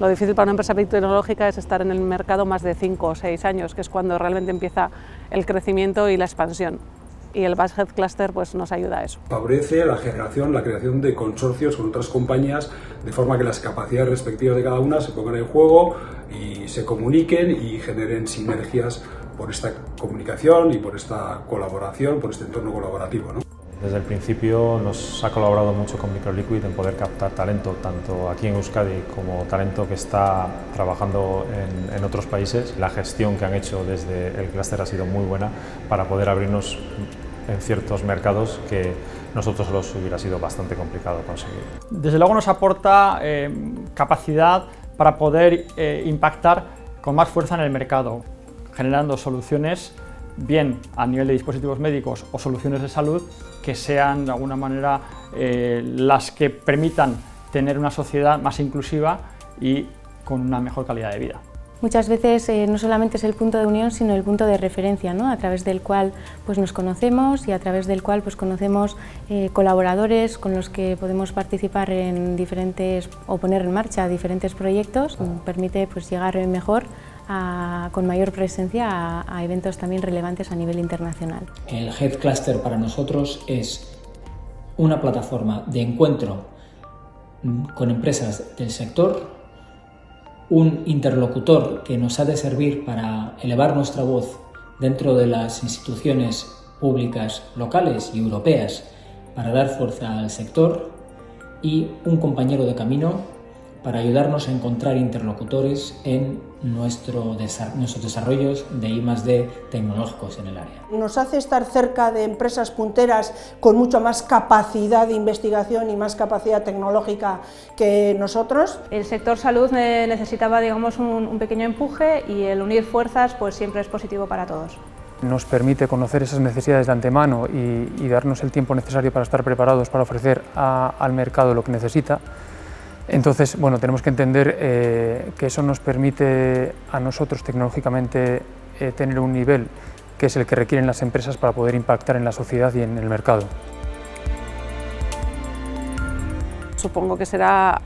Lo difícil para una empresa tecnológica es estar en el mercado más de 5 o 6 años, que es cuando realmente empieza el crecimiento y la expansión. Y el Basque Health Cluster pues, nos ayuda a eso. Favorece la creación de consorcios con otras compañías, de forma que las capacidades respectivas de cada una se pongan en juego y se comuniquen y generen sinergias por esta comunicación y por esta colaboración, por este entorno colaborativo, ¿no? Desde el principio nos ha colaborado mucho con Microliquid en poder captar talento, tanto aquí en Euskadi como talento que está trabajando en otros países. La gestión que han hecho desde el clúster ha sido muy buena para poder abrirnos en ciertos mercados que nosotros los hubiera sido bastante complicado conseguir. Desde luego nos aporta capacidad para poder impactar con más fuerza en el mercado, generando soluciones bien a nivel de dispositivos médicos o soluciones de salud que sean de alguna manera las que permitan tener una sociedad más inclusiva y con una mejor calidad de vida. Muchas veces no solamente es el punto de unión, sino el punto de referencia, ¿no? A través del cual pues, nos conocemos y a través del cual pues, conocemos colaboradores con los que podemos participar en diferentes o poner en marcha diferentes proyectos. Permite pues, llegar mejor con mayor presencia a eventos también relevantes a nivel internacional. El Health Cluster para nosotros es una plataforma de encuentro con empresas del sector, un interlocutor que nos ha de servir para elevar nuestra voz dentro de las instituciones públicas locales y europeas para dar fuerza al sector y un compañero de camino para ayudarnos a encontrar interlocutores en nuestros desarrollos de I+D tecnológicos en el área. Nos hace estar cerca de empresas punteras con mucho más capacidad de investigación y más capacidad tecnológica que nosotros. El sector salud necesitaba, digamos, un pequeño empuje y el unir fuerzas pues siempre es positivo para todos. Nos permite conocer esas necesidades de antemano y darnos el tiempo necesario para estar preparados para ofrecer al mercado lo que necesita. Entonces, bueno, tenemos que entender que eso nos permite a nosotros tecnológicamente tener un nivel que es el que requieren las empresas para poder impactar en la sociedad y en el mercado. Supongo que será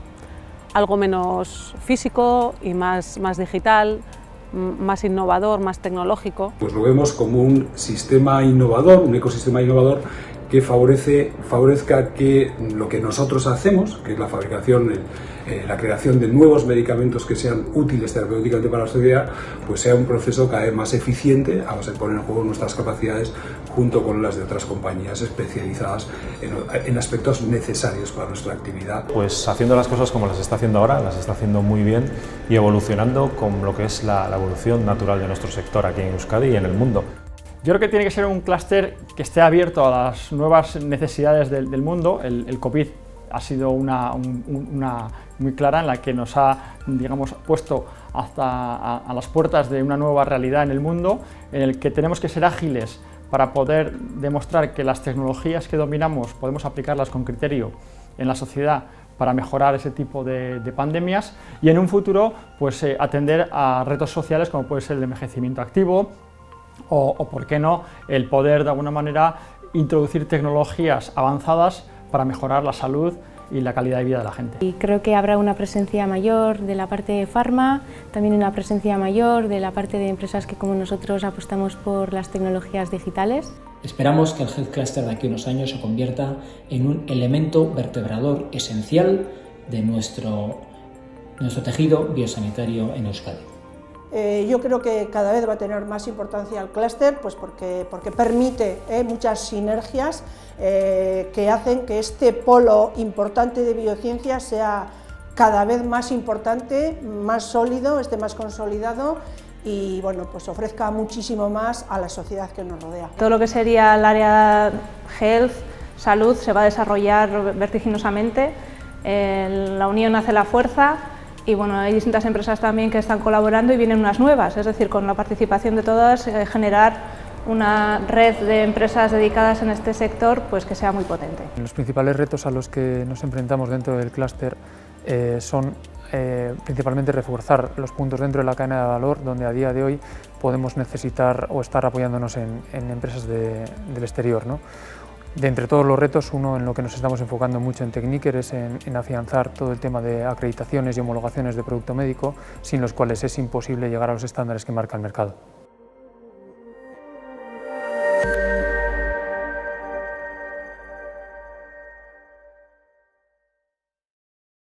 algo menos físico y más digital, más innovador, más tecnológico. Pues lo vemos como un sistema innovador, un ecosistema innovador que favorezca que lo que nosotros hacemos, que es la fabricación, la creación de nuevos medicamentos que sean útiles terapéuticamente para la sociedad, pues sea un proceso cada vez más eficiente a base de poner en juego nuestras capacidades junto con las de otras compañías especializadas en aspectos necesarios para nuestra actividad. Pues haciendo las cosas como las está haciendo ahora, las está haciendo muy bien y evolucionando con lo que es la evolución natural de nuestro sector aquí en Euskadi y en el mundo. Yo creo que tiene que ser un clúster que esté abierto a las nuevas necesidades del mundo. El COVID ha sido una muy clara en la que nos ha, digamos, puesto hasta a las puertas de una nueva realidad en el mundo, en el que tenemos que ser ágiles para poder demostrar que las tecnologías que dominamos podemos aplicarlas con criterio en la sociedad para mejorar ese tipo de pandemias y en un futuro pues, atender a retos sociales como puede ser el envejecimiento activo, o por qué no, el poder de alguna manera introducir tecnologías avanzadas para mejorar la salud y la calidad de vida de la gente. Y creo que habrá una presencia mayor de la parte de farma, también una presencia mayor de la parte de empresas que como nosotros apostamos por las tecnologías digitales. Esperamos que el Health Cluster de aquí a unos años se convierta en un elemento vertebrador esencial de nuestro tejido biosanitario en Euskadi. Yo creo que cada vez va a tener más importancia el clúster, pues porque permite muchas sinergias que hacen que este polo importante de biociencia sea cada vez más importante, más sólido, esté más consolidado y bueno, pues ofrezca muchísimo más a la sociedad que nos rodea. Todo lo que sería el área health, salud, se va a desarrollar vertiginosamente. La unión hace la fuerza. Y bueno, hay distintas empresas también que están colaborando y vienen unas nuevas, es decir, con la participación de todas, generar una red de empresas dedicadas en este sector pues que sea muy potente. Los principales retos a los que nos enfrentamos dentro del clúster son principalmente reforzar los puntos dentro de la cadena de valor, donde a día de hoy podemos necesitar o estar apoyándonos en empresas del exterior, ¿no? De entre todos los retos, uno en lo que nos estamos enfocando mucho en Tecniker es en afianzar todo el tema de acreditaciones y homologaciones de producto médico, sin los cuales es imposible llegar a los estándares que marca el mercado.